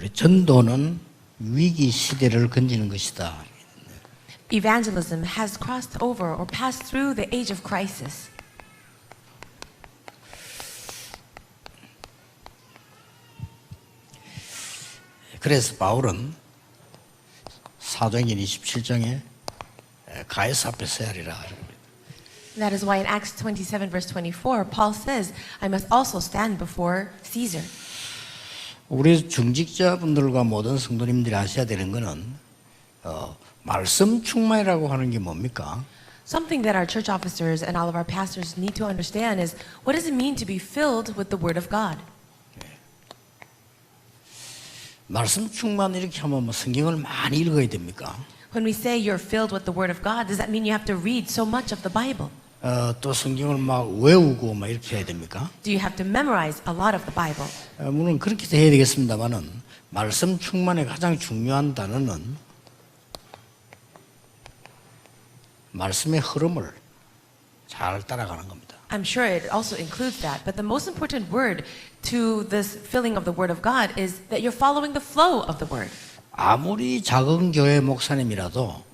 우리 전도는 위기 시대를 건지는 것이다. Evangelism has crossed over or passed through the age of crisis. 그래서 바울은 사도행전 27장에 가이사 앞에 서야 하리라. That is why in Acts 27 verse 24, Paul says, I must also stand before Caesar. 우리 중직자분들과 모든 성도님들이 아셔야 되는 것은 말씀 충만이라고 하는 게 뭡니까? Something that our church officers and all of our pastors need to understand is, what does it mean to be filled with the Word of God? 말씀 충만 이렇게 하면 뭐 성경을 많이 읽어야 됩니까? When we say you're filled with the Word of God, does that mean you have to read so much of the Bible? 또 성경을 막 외우고 막 이렇게 해야 됩니까? Do you have to memorize a lot of the Bible? 물론 그렇게도 해야 되겠습니다만은 말씀 충만의 가장 중요한 단어는 말씀의 흐름을 잘 따라가는 겁니다. I'm sure it also includes that, but the most important word to this filling of the Word of God is that you're following the flow of the Word. 아무리 작은 교회 목사님이라도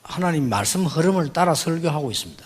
하나님 말씀 흐름을 따라 설교하고 있습니다.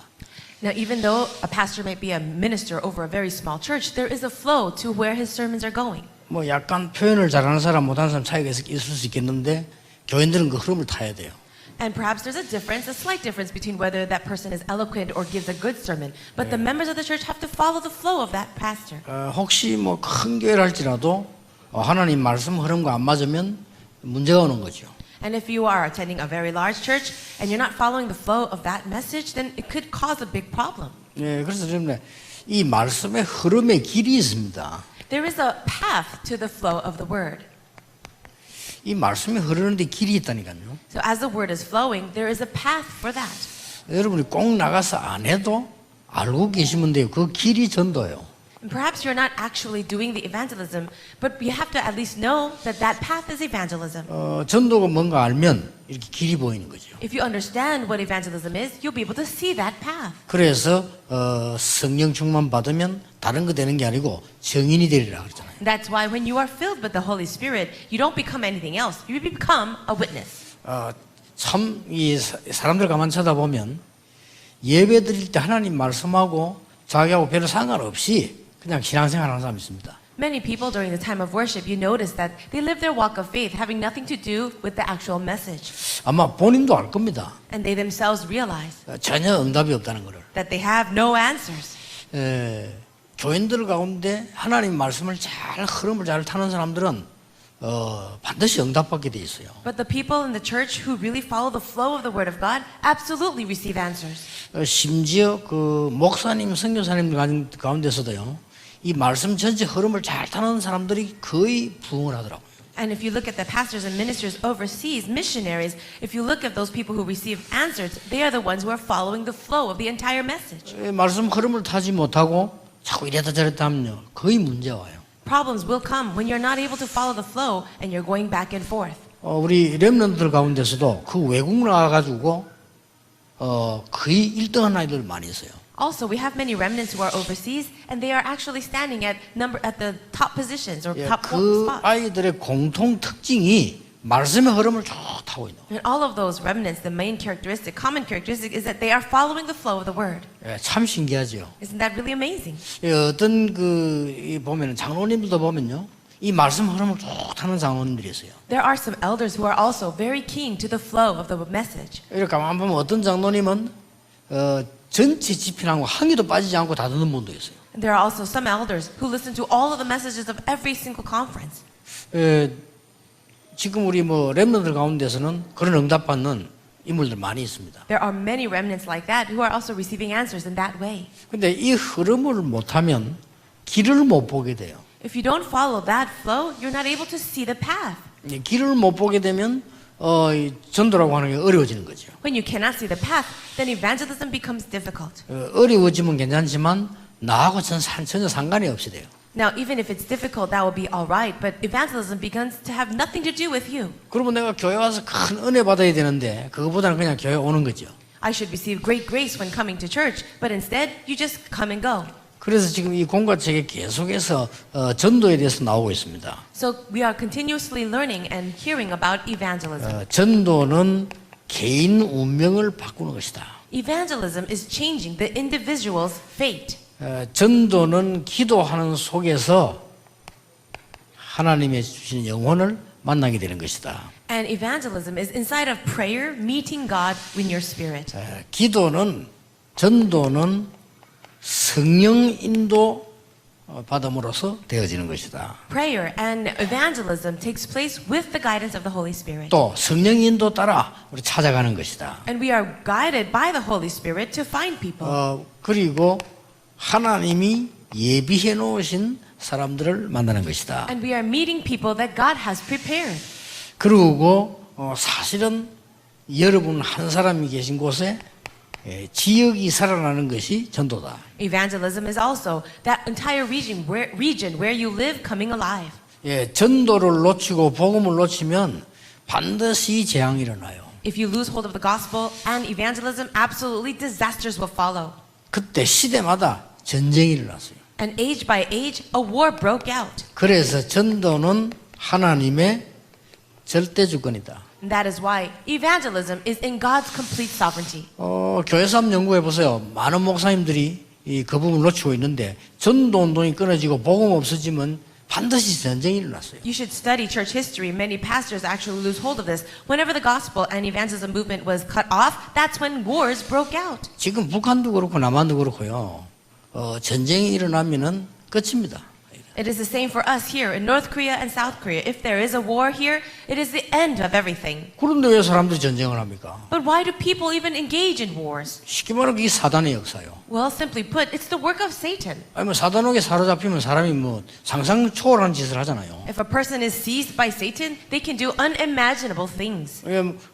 Now, even though a pastor might be a minister over a very small church, there is a flow to where his sermons are going. 뭐 약간 표현을 잘하는 사람 못하는 사람 차이가 있을 수 있겠는데 교인들은 그 흐름을 타야 돼요. And perhaps there's a difference, a slight difference between whether that person is eloquent or gives a good sermon. But the members of the church have to follow the flow of that pastor. 혹시 뭐 큰 교회를 할지라도 하나님 말씀 흐름과 안 맞으면 문제가 오는 거죠. And if you are attending a very large church and you're not following the flow of that message, then it could cause a big problem. 예, 그래서 저는 이 말씀의 흐름의 길이 있습니다. There is a path to the flow of the word. 이 말씀이 흐르는데 길이 있다니까요. So as the word is flowing, there is a path for that. 여러분이 꼭 나가서 안 해도 알고 계시면 돼요. 그 길이 전도예요. And perhaps you're not actually doing the evangelism, but you have to at least know that that path is evangelism. 전도가 뭔가 알면 이렇게 길이 보이는 거죠. If you understand what evangelism is, you'll be able to see that path. 그래서 성령 충만 받으면 다른 거 되는 게 아니고 증인이 되리라 그랬잖아요. That's why when you are filled with the Holy Spirit, you don't become anything else. You become a witness. 참 이 사람들 가만 쳐다보면 예배 드릴 때 하나님 말씀하고 자기하고 별로 상관없이 그냥 신앙생활하는 사람이 있습니다. Many people during the time of worship, you notice that they live their walk of faith having nothing to do with the actual message. 아마 본인도 알 겁니다. And they themselves realize 전혀 응답이 없다는 것을. that they have no answers. 교인들 가운데 하나님 말씀을 잘 흐름을 잘 타는 사람들은 반드시 응답받게 돼 있어요. But the people in the church who really follow the flow of the Word of God absolutely receive answers. 심지어 그 목사님, 선교사님 가운데서도요, 이 말씀 전체 흐름을 잘 타는 사람들이 거의 부흥을 하더라고요. And if you look at the pastors and ministers overseas, missionaries, if you look at those people who receive answers, they are the ones who are following the flow of the entire message. 말씀 흐름을 타지 못하고 자꾸 이랬다 저랬다 하면요, 거의 문제 와요. Problems will come when you're not able to follow the flow and you're going back and forth. 우리 렘넌트들 가운데서도 그 외국 나가가지고 거의 1등한 아이들 많이 있어요. Also, we have many remnants who are overseas, and they are actually standing at the top positions or top 그 spots. 아이들의 공통 특징이 말씀의 흐름을 쭉 타고 있는 거예요. And all of those remnants, the main characteristic, common characteristic, is that they are following the flow of the word. 참 신기하죠. Isn't that really amazing? 어떤 보면은 장로님들도 보면요, 이 말씀 흐름을 쭉 타는 장로님들이 있어요. There are some elders who are also very keen to the flow of the message. 이렇게 가만 보면 어떤 장로님은 전체 집필하고 한 개도 빠지지 않고 다 듣는 분도 있어요. And there are also some elders who listen to all of the messages of every single conference. 지금 우리 렘넌트들 가운데서는 그런 응답받는 인물들 많이 있습니다. There are many remnants like that who are also receiving answers in that way. 근데 이 흐름을 못하면 길을 못 보게 돼요. If you don't follow that flow, you're not able to see the path. 길을 못 보게 되면 전도라고 하는 게 어려워지는 거죠. When you cannot see the path, then evangelism becomes difficult. 어려워지면 괜찮지만 나하고 전혀 상관이 없이 돼요. Now, even if it's difficult, that will be all right, but evangelism begins to have nothing to do with you. 그러면 내가 교회 와서 큰 은혜 받아야 되는데 그거보다는 그냥 교회 오는 거죠. I should receive great grace when coming to church, but instead, you just come and go. 그래서 지금 이 공과책에 계속해서 전도에 대해서 나오고 있습니다. So we are continuously learning and hearing about evangelism. 전도는 개인 운명을 바꾸는 것이다. Evangelism is changing the individual's fate. 전도는 기도하는 속에서 하나님의 주신 영혼을 만나게 되는 것이다. And evangelism is inside of prayer, meeting God in your spirit. 기도는 전도는 성령 인도 받음으로써 되어지는 것이다. Prayer and evangelism takes place with the guidance of the Holy Spirit. 또 성령 인도 따라 우리 찾아가는 것이다. And we are guided by the Holy Spirit to find people. 그리고 하나님이 예비해 놓으신 사람들을 만나는 것이다. And we are meeting people that God has prepared. 그리고 사실은 여러분 한 사람이 계신 곳에 지역이 살아나는 것이 전도다. Evangelism is also that entire region where you live coming alive. 전도를 놓치고 복음을 놓치면 반드시 재앙이 일어나요. If you lose hold of the gospel and evangelism, absolutely disasters will follow. 그때 시대마다 전쟁이 일어났어요. And age by age, a war broke out. 그래서 전도는 하나님의 절대 주권이다. And that is why evangelism is in God's complete sovereignty. 교회사 한번 연구해 보세요. 많은 목사님들이 그 부분을 놓치고 있는데 전도 운동이 끊어지고 복음 없어지면 반드시 전쟁이 일어났어요. You should study church history. Many pastors actually lose hold of this. Whenever the gospel and evangelism movement was cut off, that's when wars broke out. 지금 북한도 그렇고 남한도 그렇고요. 전쟁이 일어나면은 끝입니다. It is the same for us here in North Korea and South Korea. If there is a war here, it is the end of everything. 그런데 왜 사람들이 전쟁을 합니까? But why do people even engage in wars? 쉽게 말하면 이게 사단의 역사요. Well, simply put, it's the work of Satan. 아니 뭐 사단에게 사로잡히면 사람이 뭐 상상 초월한 짓을 하잖아요. If a person is seized by Satan, they can do unimaginable things.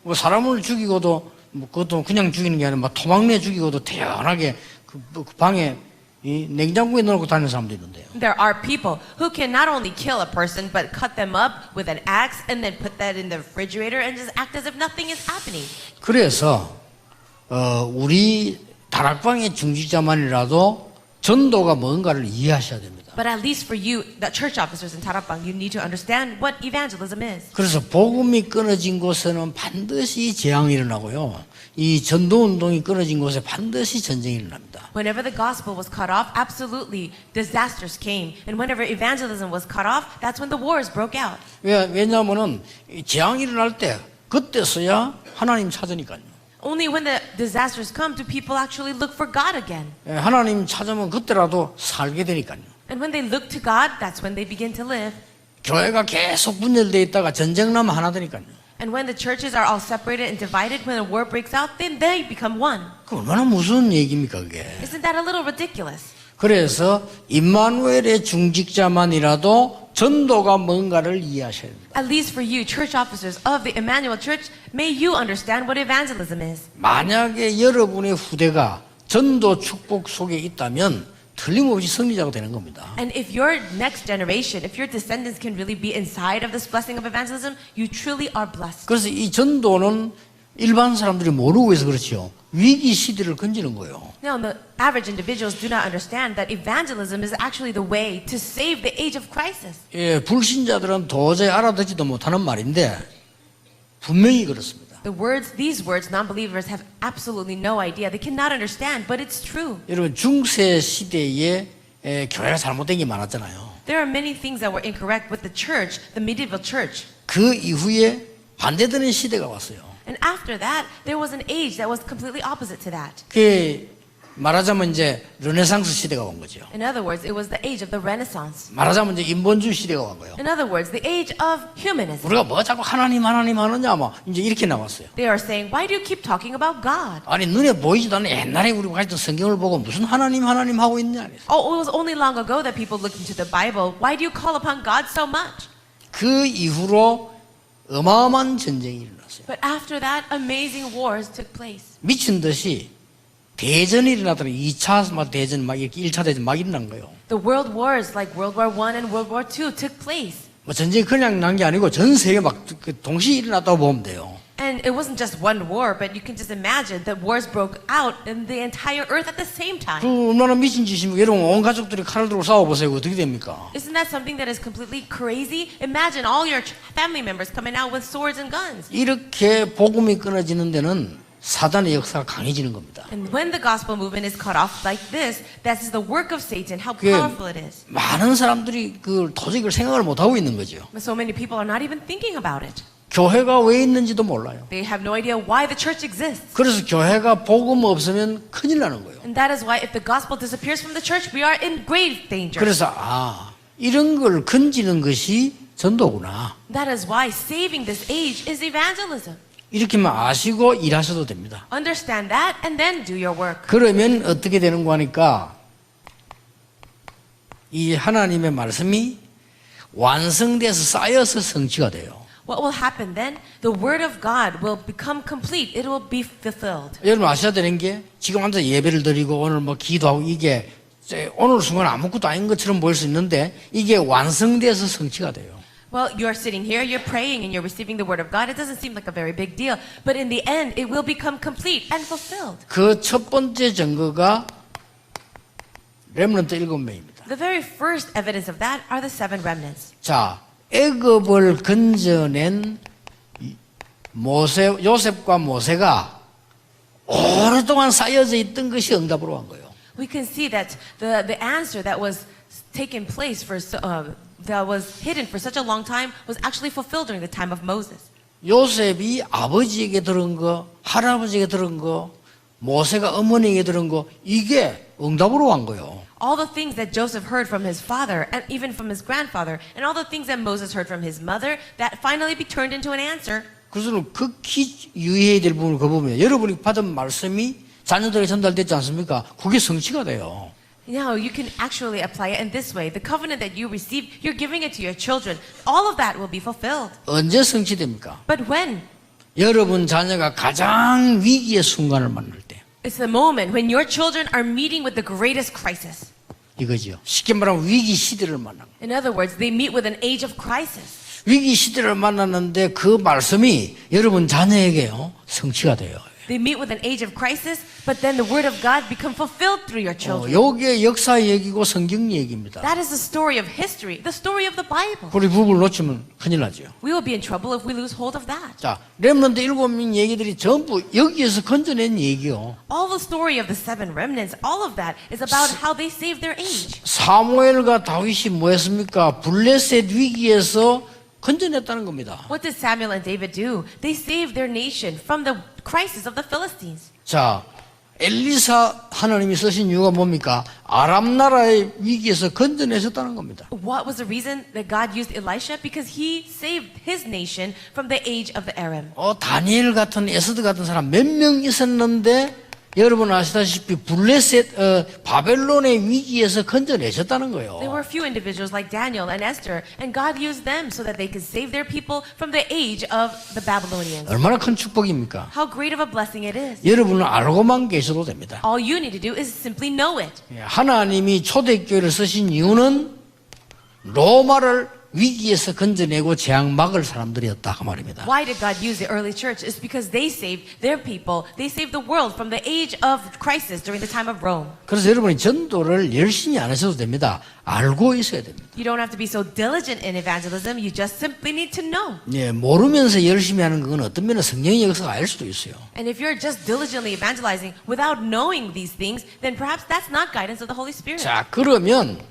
뭐 사람을 죽이고도 뭐 그것도 그냥 죽이는 게 아니라 막 토막내 죽이고도 태연하게 그 방에 이 냉장고에 넣어놓고 다니는 사람도 있는데요. There are people who can not only kill a person but cut them up with an axe and then put that in the refrigerator and just act as if nothing is happening. 그래서 우리 다락방의 중직자만이라도 전도가 뭔가를 이해하셔야 됩니다. But at least for you, the church officers in Tarapang, you need to understand what evangelism is. 그래서 복음이 끊어진 곳에는 반드시 재앙이 일어나고요. 이 전도 운동이 끊어진 곳에 반드시 전쟁이 일어납니다. Whenever the gospel was cut off, absolutely disasters came. And whenever evangelism was cut off, that's when the wars broke out. 왜냐하면은 재앙이 일어날 때 그때서야 하나님 찾으니까요. Only when the disasters come do people actually look for God again. 하나님 찾으면 그때라도 살게 되니까요. And when they look to God, that's when they begin to live. 교회가 계속 분열되어 있다가 전쟁 나면 하나 되니까요. And when the churches are all separated and divided, when a war breaks out, then they become one. 그 얼마나 무서운 얘기입니까 그게. Isn't that a little ridiculous? 그래서 임마누엘의 중직자만이라도 전도가 뭔가를 이해하셔야 됩니다. At least for you, church officers of the Emmanuel Church, may you understand what evangelism is. 만약에 여러분의 후대가 전도 축복 속에 있다면 틀림없이 승리자가 되는 겁니다. And if your next generation, if your descendants can really be inside of this blessing of evangelism, you truly are blessed. 그래서 이 전도는 일반 사람들이 모르고 있어서 그렇지요. 위기 시대를 건지는 거예요. Now, the average individuals do not understand that evangelism is actually the way to save the age of crisis. 불신자들은 도저히 알아듣지도 못하는 말인데 분명히 그렇습니다. These words, non-believers have absolutely no idea. They cannot understand, but it's true. 여러분 중세 시대에 교회가 잘못된 게 많았잖아요. There are many things that were incorrect with the church, the medieval church. 그 이후에 반대되는 시대가 왔어요. And after that, there was an age that was completely opposite to that. 그 말하자면 이제 르네상스 시대가 온 거죠. In other words, it was the age of the Renaissance. 말하자면 이제 인본주의 시대가 온 거예요. In other words, the age of humanism. 우리가 뭐 자꾸 하나님 하느냐 뭐 이제 이렇게 나왔어요. They are saying, why do you keep talking about God? 아니 눈에 보이지도 않는 옛날에 우리가 가르쳤던 성경을 보고 무슨 하나님 하고 있냐. Oh, it was only long ago that people looked into the Bible. Why do you call upon God so much? 그 이후로 어마어마한 전쟁이 일어났어요. But after that, amazing wars took place. 미친 듯이 대전이 일어나더니 2차 대전 막 이렇게 1차 대전 막 일어난 거예요. The world wars like World War I and World War II took place. 뭐 전쟁이 그냥 난 게 아니고 전 세계 막 동시에 일어났다고 보면 돼요. And it wasn't just one war, but you can just imagine that wars broke out in the entire earth at the same 그 time. 얼마나 미친 짓입니까? 여러분 온 가족들이 칼을 들고 싸워보세요. 어떻게 됩니까? Isn't that something that is completely crazy? Imagine all your family members coming out with swords and guns. 이렇게 복음이 끊어지는 데는 사단의 역사가 강해지는 겁니다. And when the gospel movement is cut off like this, that is the work of Satan, how 그게 powerful it is. 많은 사람들이 그 도저히 그걸 생각을 못 하고 있는 거죠. But so many people are not even thinking about it. 교회가 왜 있는지도 몰라요. They have no idea why the church exists. 그래서 교회가 복음 없으면 큰일 나는 거예요. And that is why if the gospel disappears from the church, we are in grave danger. 그래서 이런 걸 건지는 것이 전도구나. That is why saving this age is evangelism. 이렇게만 아시고 일하셔도 됩니다. Understand that and then do your work. 그러면 어떻게 되는 거 하니까 이 하나님의 말씀이 완성돼서 쌓여서 성취가 돼요. What will happen then? The word of God will become complete. It will be fulfilled. 여러분 아셔야 되는 게 지금 앉아 예배를 드리고 오늘 뭐 기도하고 이게 오늘 순간 아무것도 아닌 것처럼 보일 수 있는데 이게 완성돼서 성취가 돼요. Well, you're sitting here, you're praying, and you're receiving the word of God. It doesn't seem like a very big deal. But in the end, it will become complete and fulfilled. 그 첫 번째 증거가 렘넌트 7명입니다. The very first evidence of that are the 7 remnants. 자, 애굽을 건져낸 요셉과 모세가 오랫동안 쌓여져 있던 것이 응답으로 간 거예요. We can see that the answer that was taken place for that was hidden for such a long time was actually fulfilled during the time of Moses. 요셉이 아버지에게 들은 거, 할아버지에게 들은 거, 모세가 어머니에게 들은 거 이게 응답으로 간 거예요. All the things that Joseph heard from his father and even from his grandfather, and all the things that Moses heard from his mother, that finally be turned into an answer. 그래서 극히 유의해야 될 부분을 그 부분이에요. 여러분이 받은 말씀이 자녀들에게 전달됐지 않습니까? 그게 성취가 돼요. Now you can actually apply it in this way. The covenant that you receive, you're giving it to your children. All of that will be fulfilled. 언제 성취됩니까? But when? 여러분 자녀가 가장 위기의 순간을 만날 때. It's the moment when your children are meeting with the greatest crisis. 이거죠. 쉽게 말하면 위기 시대를 만난 거예요. In other words, they meet with an age of crisis. 위기 시대를 만났는데 그 말씀이 여러분 자녀에게요 성취가 돼요. They meet with an age of crisis, but then the word of God become fulfilled through your children. 요게 역사 얘기고 성경 얘기입니다. That is the story of history, the story of the Bible. 우리 부분을 놓치면 큰일 나죠. We will be in trouble if we lose hold of that. 자, 렘넌트 7명 얘기들이 전부 여기에서 건져낸 얘기요. All the story of the 7 remnants, all of that is about how they saved their age. 사무엘과 다윗이 뭐 했습니까? 블레셋 위기에서 건져냈다는 겁니다. What did Samuel and David do? They saved their nation from the crisis of the Philistines. 자, 엘리사 하나님이 쓰신 이유가 뭡니까? 아람 나라의 위기에서 건져내셨다는 겁니다. What was the reason that God used Elisha? Because he saved his nation from the age of the Aram. 다니엘 같은 에스더 같은 사람 몇 명 있었는데 여러분 아시다시피 블레셋 바벨론의 위기에서 건져내셨다는 거예요. There were few individuals like Daniel and Esther, and God used them so that they could save their people from the age of the Babylonians. 얼마나 큰 축복입니까? How great of a blessing it is. 여러분은 알고만 계셔도 됩니다. All you need to do is simply know it. 하나님이 초대교회를 쓰신 이유는 로마를 위기에서 건져내고 재앙 막을 사람들이었다 그 말입니다. Why did God use the early church? It's because they saved their people. They saved the world from the age of crisis during the time of Rome. 그래서 여러분이 전도를 열심히 안 하셔도 됩니다. 알고 있어야 됩니다. You don't have to be so diligent in evangelism. You just simply need to know. 예, 모르면서 열심히 하는 건 어떤 면은 성령의 역사가 아닐 수도 있어요. And if you're just diligently evangelizing without knowing these things, then perhaps that's not guidance of the Holy Spirit. 자, 그러면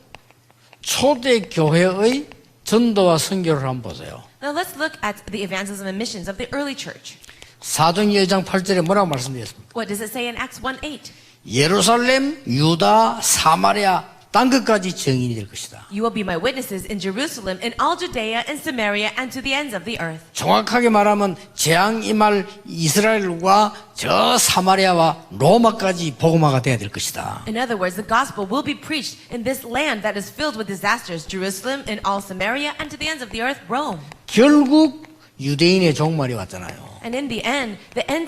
초대교회의 전도와 선교를 한번 보세요. Now let's look at the evangelism and missions of the early church. 사도행전 1장 8절에 뭐라고 말씀드렸습니까? What does it say in Acts 1:8? 예루살렘, 유다, 사마리아 땅 끝까지 증인이 될 것이다. You will be my witnesses in Jerusalem, in all Judea and Samaria, and to the ends of the earth. 정확하게 말하면 재앙 임할 이스라엘과 저 사마리아와 로마까지 복음화가 돼야 될 것이다. In other words, the gospel will be preached in this land that is filled with disasters, Jerusalem, in all Samaria, and to the ends of the earth, Rome. 결국 유대인의 종말이 왔잖아요. And in the end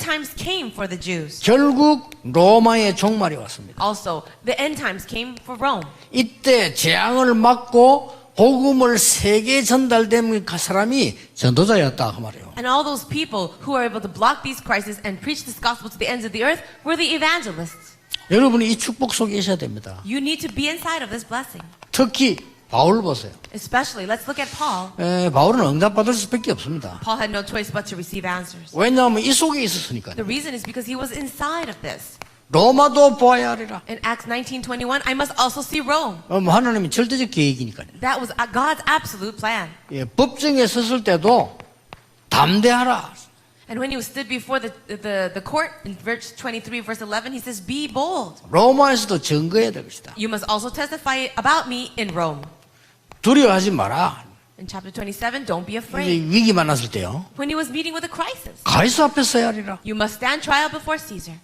times came for the Jews. 결국 로마의 종말이 왔습니다. Also, the end times came for Rome. 이때 재앙을 막고 복음을 세계에 전달된 그 사람이 전도자였다 그 말이에요. And all those people who are able to block these crises and preach this gospel to the ends of the earth were the evangelists. 여러분이 이 축복 속에 있어야 됩니다. You need to be inside of this blessing. 특히 바울 보세요. Especially, let's look at Paul. 바울은 응답받을 수밖에 없습니다. Paul had no choice but to receive answers. 왜냐하면 이 속에 있었으니까요. The reason is because he was inside of this. 로마도 보아야 하리라. In Acts 19:21, I must also see Rome. 하나님의 절대적 계획이니까요. That was God's absolute plan. 법정에 섰을 때도 담대하라. And when he stood before the court, in verse 23, verse 11, he says, be bold. 로마에서도 증거해야 될 것이다. You must also testify about me in Rome. 두려워하지 마라. In chapter 27, don't be 이제 afraid. 위기 만났을 때요. When he was meeting with a crisis, 가이사 앞에 서야 하리라. you must stand trial before Caesar.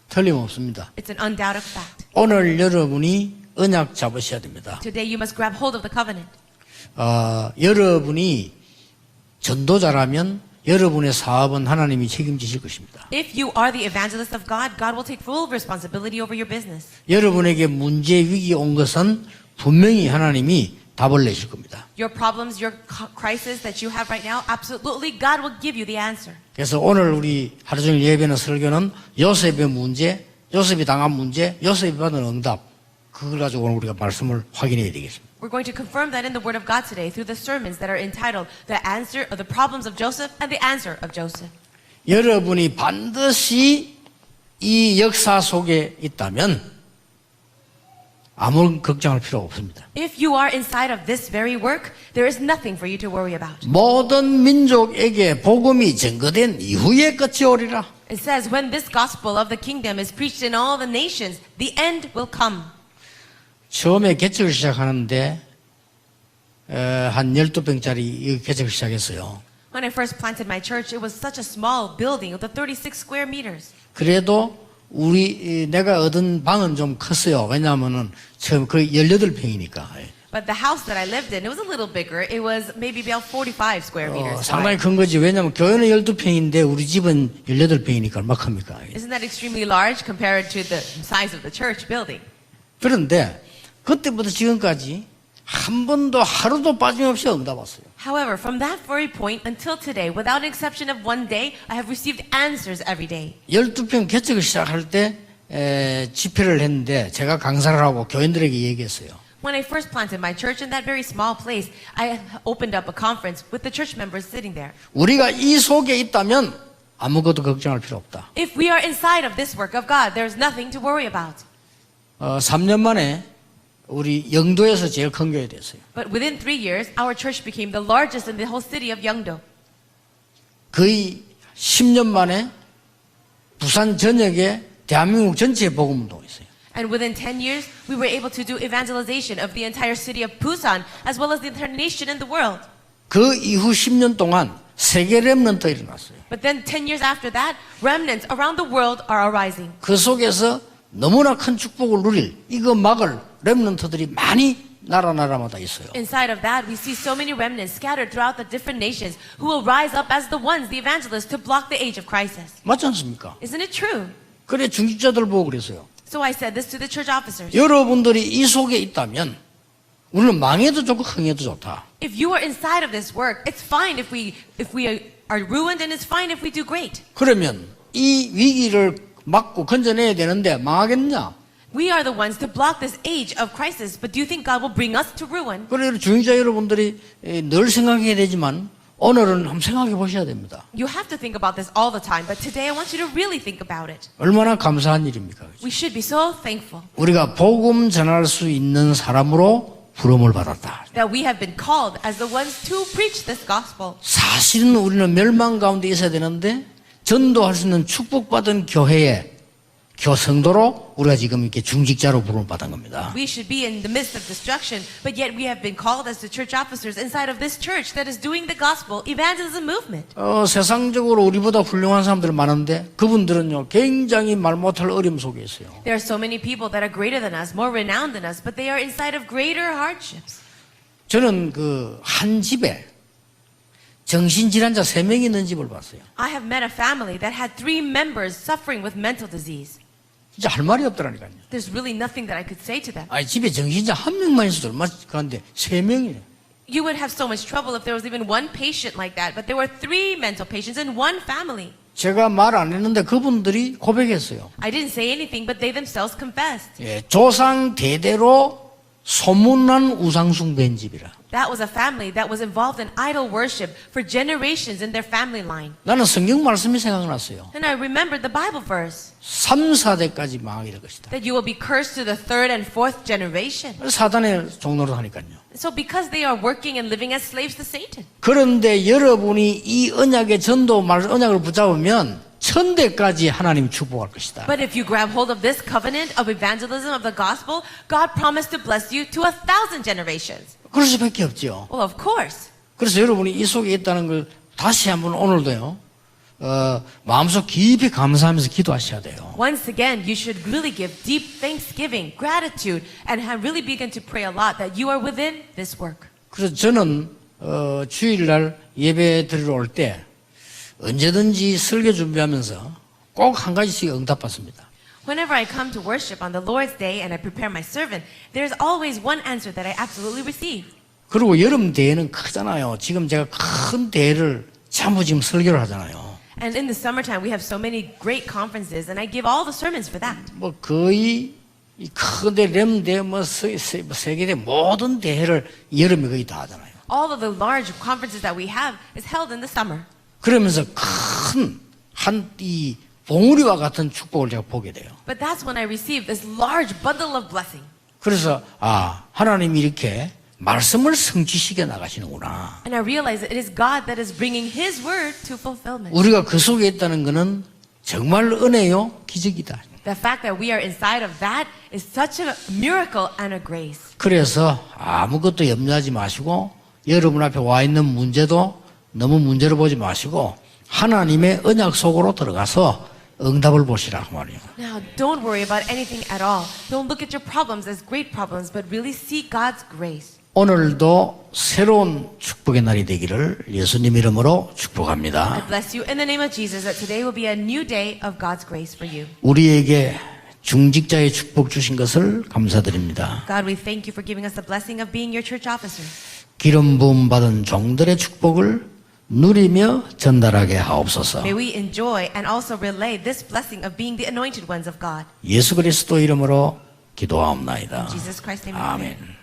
틀림없습니다. It's an undoubted fact. 오늘 여러분이 언약 잡으셔야 됩니다. Today, you must grab hold of the covenant. 여러분이 전도자라면 여러분의 사업은 하나님이 책임지실 것입니다. If you are the evangelist of God, God will take full responsibility over your business. 여러분에게 문제 위기 온 것은 분명히 하나님이 답을 내실 겁니다. Your problems, your crisis that you have right now, absolutely, God will give you the answer. 그래서 오늘 우리 하루 종일 예배는 설교는 요셉의 문제, 요셉이 당한 문제, 요셉이 받은 응답, 그걸 가지고 오늘 우리가 말씀을 확인해야 되겠습니다. We're going to confirm that in the Word of God today through the sermons that are entitled The Answer of the Problems of Joseph and the Answer of Joseph. 여러분이 반드시 이 역사 속에 있다면 아무런 걱정할 필요가 없습니다. If you are inside of this very work, there is nothing for you to worry about. 모든 민족에게 복음이 증거된 이후에 끝이 오리라. It says, when this gospel of the kingdom is preached in all the nations, the end will come. 처음에 개척을 시작하는데 한 12평짜리 개척을 시작했어요. When I first planted my church, it was such a small building with 36 square meters. 그래도 내가 얻은 방은 좀 컸어요. 왜냐하면은 처음 그 18평이니까. But the house that I lived in, it was a little bigger. It was maybe about 45 square meters. 상당히 큰 거지. 왜냐하면 교회는 12평인데 우리 집은 18평이니까 얼마큼입니까? Isn't that extremely large compared to the size of the church building? 그런데 그때부터 지금까지 한 번도 하루도 빠짐없이 응답 왔어요. However, from that very point until today, without an exception of one day, I have received answers every day. 12평 개척을 시작할 때 집회를 했는데 제가 강사를 하고 교인들에게 얘기했어요. When I first planted my church in that very small place, I opened up a conference with the church members sitting there. 우리가 이 속에 있다면 아무것도 걱정할 필요 없다. If we are inside of this work of God, there's nothing to worry about. 3년 만에 우리 영도에서 제일 큰 교회 됐어요. But within 3 years, our church became the largest in the whole city of Yeongdo. 거의 10년 만에 부산 전역에 대한민국 전체에 복음 운동이 있어요. And within 10 years, we were able to do evangelization of the entire city of Busan, as well as the entire nation in the world. 그 이후 10년 동안 세계 렘넌트 일어났어요. But then 10 years after that, remnants around the world are arising. 그 속에서 너무나 큰 축복을 누릴 이거 막을 렘넌트들이 많이 나라마다 있어요. Inside of that, we see so many remnants scattered throughout the different nations who will rise up as the ones, the evangelists, to block the age of crisis. 맞지 않습니까? Isn't it true? 그래 중직자들 보고 그랬어요. So I said this to the church officers. 여러분들이 이 속에 있다면 우리는 망해도 좋고 흥해도 좋다. If you are inside of this work, it's fine if we are ruined, and it's fine if we do great. 그러면 이 위기를 막고 건져내야 되는데 망하겠냐? We are the ones to block this age of crisis, but do you think God will bring us to ruin? 그래 중직자 여러분들이 늘 생각해야 되지만 오늘은 한번 생각해 보셔야 됩니다. You have to think about this all the time, but today I want you to really think about it. 얼마나 감사한 일입니까? We should be so thankful 우리가 복음 전할 수 있는 사람으로 부름을 받았다. that we have been called as the ones to preach this gospel. 사실은 우리는 멸망 가운데 있어야 되는데 전도할 수 있는 축복받은 교회에 교성도로 우리가 지금 이렇게 중직자로 부름을 받은 겁니다. We should be in the midst of destruction, but yet we have been called as the church officers inside of this church that is doing the gospel evangelism movement. 세상적으로 우리보다 훌륭한 사람들 많은데 그분들은요 굉장히 말 못할 어려움 속에 있어요. There are so many people that are greater than us, more renowned than us, but they are inside of greater hardships. 저는 그 한 집에 정신질환자 3명이 있는 집을 봤어요. I have met a family that had 3 members suffering with mental disease. 진짜 할 말이 없더라니까요. There's really nothing that I could say to them. 아니, 집에 정신자 한 명만 있어도 얼마 그런데 3명이네. You would have so much trouble if there was even one patient like that, but there were 3 mental patients in one family. 제가 말 안 했는데 그분들이 고백했어요. I didn't say anything, but they themselves confessed. 예, 조상 대대로 소문난 우상숭배인 집이라. That was a family that was involved in idol worship for generations in their family line. 나는 성경 말씀이 생각났어요. And I remembered the Bible verse 3, 4대까지 망하게 될 것이다. that you will be cursed to the 3rd and 4th generation. 사단의 종로를 하니까요. So because they are working and living as slaves to Satan. 그런데 여러분이 이 언약의 언약을 붙잡으면 1000대까지 하나님 축복할 것이다. But if you grab hold of this covenant of evangelism of the gospel, God promised to bless you to 1,000 generations. 그럴 수밖에 없죠. Well, of course. 그래서 여러분이 이 속에 있다는 걸 다시 한번 오늘도요. 마음속 깊이 감사하면서 기도하셔야 돼요. Once again, you should really give deep thanksgiving, gratitude, and have really begin to pray a lot that you are within this work. 그래서 저는 주일날 예배 드리러 올 때 언제든지 설교 준비하면서 꼭 한 가지씩 응답받습니다. Whenever I come to worship on the Lord's Day and I prepare my sermon, there's always one answer that I absolutely receive. 그리고 여름 대회는 크잖아요. 지금 제가 큰 대회를 전부 지금 설교를 하잖아요. And in the summertime, we have so many great conferences, and I give all the sermons for that. 뭐 거의 이 큰대 렘대 뭐 세계대 모든 대회를 여름에 거의 다 하잖아요. All of the large conferences that we have is held in the summer. 그러면서 큰 한 이 봉우리와 같은 축복을 제가 보게 돼요. But that's when I receive this large bundle of blessing. 그래서 하나님이 이렇게 말씀을 성취시켜 나가시는구나. And I realize that it is God that is bringing His word to fulfillment. 우리가 그 속에 있다는 것은 정말 은혜요, 기적이다. The fact that we are inside of that is such a miracle and a grace. 그래서 아무것도 염려하지 마시고 여러분 앞에 와 있는 문제도 너무 문제로 보지 마시고 하나님의 언약 속으로 들어가서 응답을 보시라 그 말이에요. Now, don't worry about anything at all. Don't look at your problems as great problems, but really see God's grace. 오늘도 새로운 축복의 날이 되기를 예수님 이름으로 축복합니다. I bless you in the name of Jesus that today will be a new day of God's grace for you. 우리에게 중직자의 축복 주신 것을 감사드립니다. God, we thank you for giving us the blessing of being your church officers. 기름 부음 받은 종들의 축복을 누리며 전달하게 하옵소서. May we enjoy and also relay this blessing of being the anointed ones of God. 예수 그리스도 이름으로 기도하옵나이다. In Jesus Christ's name we pray. 아멘.